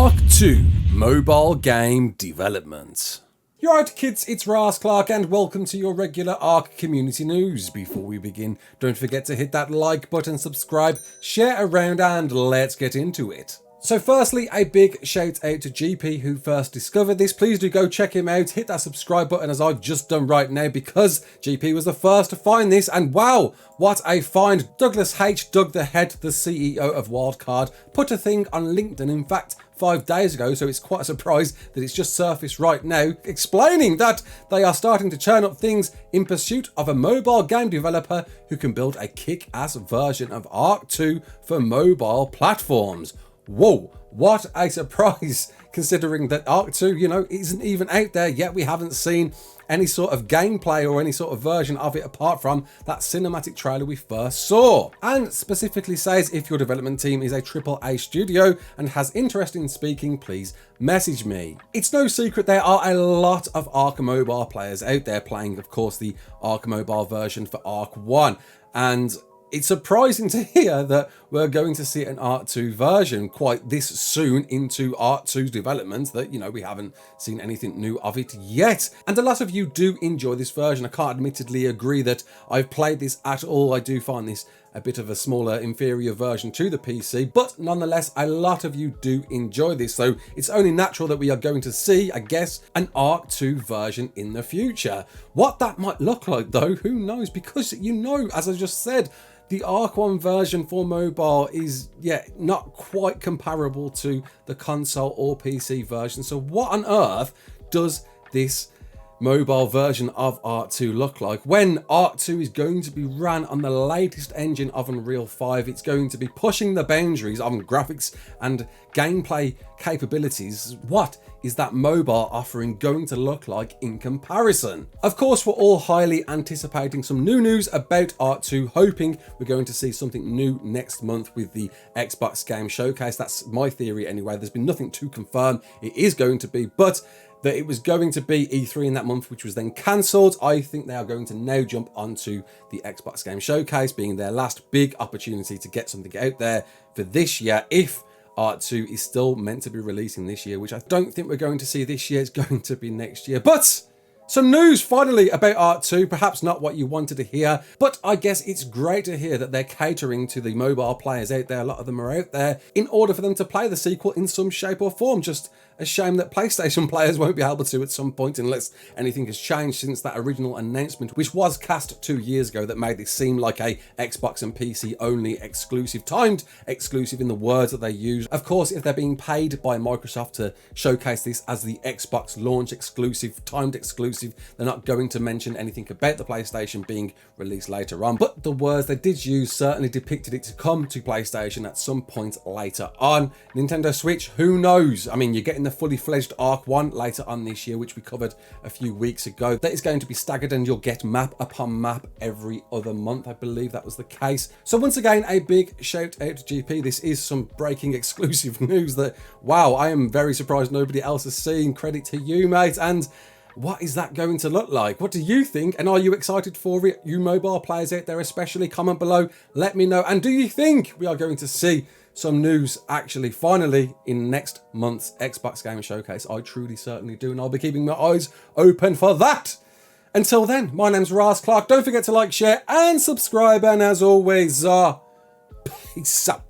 ARK 2 mobile game development. You're right kids, it's Raasclark and welcome to your regular ARK community news. Before we begin, don't forget to hit that like button, subscribe, share around and let's get into it. So firstly, a big shout out to GP who first discovered this. Please do go check him out, hit that subscribe button as I've just done right now because GP was the first to find this and wow, what a find. Douglas H, Doug the Head, the CEO of Wildcard, put a thing on LinkedIn, in fact 5 days ago, so it's quite a surprise that it's just surfaced right now, explaining that they are starting to churn up things in pursuit of a mobile game developer who can build a kick-ass version of ARK 2 for mobile platforms. Whoa, what a surprise, considering that ARK 2, isn't even out there yet. We haven't seen any sort of gameplay or any sort of version of it apart from that cinematic trailer we first saw. And specifically says if your development team is a AAA studio and has interest in speaking, please message me. It's no secret there are a lot of ARK mobile players out there playing, of course, the ARK mobile version for ARK 1. And it's surprising to hear that we're going to see an ARK 2 version quite this soon into ARK 2's development that, we haven't seen anything new of it yet. And a lot of you do enjoy this version. I can't admittedly agree that I've played this at all. I do find this a bit of a smaller, inferior version to the PC, but nonetheless, a lot of you do enjoy this. So it's only natural that we are going to see, I guess, an ARK 2 version in the future. What that might look like though, who knows? Because as I just said, the ARK 1 version for mobile is, not quite comparable to the console or PC version. So what on earth does this mobile version of ARK 2 look like when ARK 2 is going to be ran on the latest engine of Unreal 5? It's going to be pushing the boundaries of graphics and gameplay capabilities. What is that mobile offering going to look like in comparison? Of course, we're all highly anticipating some new news about ARK 2, hoping we're going to see something new next month with the Xbox Game Showcase. That's my theory anyway. There's been nothing to confirm it is going to be, but that it was going to be E3 in that month, which was then cancelled. I think they are going to now jump onto the Xbox Game Showcase, being their last big opportunity to get something out there for this year, if ARK 2 is still meant to be releasing this year, which I don't think we're going to see this year. It's going to be next year. But some news finally about ARK 2, perhaps not what you wanted to hear, but I guess it's great to hear that they're catering to the mobile players out there. A lot of them are out there in order for them to play the sequel in some shape or form. Just a shame that PlayStation players won't be able to at some point unless anything has changed since that original announcement, which was cast 2 years ago, that made this seem like a Xbox and PC only exclusive, timed exclusive in the words that they use. Of course, if they're being paid by Microsoft to showcase this as the Xbox launch exclusive, timed exclusive, they're not going to mention anything about the PlayStation being released later on. But the words they did use certainly depicted it to come to PlayStation at some point later on. Nintendo Switch, who knows? I mean, you're getting the fully fledged ARK 1 later on this year, which we covered a few weeks ago. That is going to be staggered and you'll get map upon map every other month. I believe that was the case. So once again, a big shout out to GP. This is some breaking exclusive news that, wow, I am very surprised nobody else has seen. Credit to you, mate. And what is that going to look like? What do you think? And are you excited for it? You mobile players out there especially, comment below, let me know. And do you think we are going to see some news actually finally in next month's Xbox Game Showcase? I truly certainly do, and I'll be keeping my eyes open for that. Until then, my name's Raasclark. Don't forget to like, share and subscribe, and as always, peace out.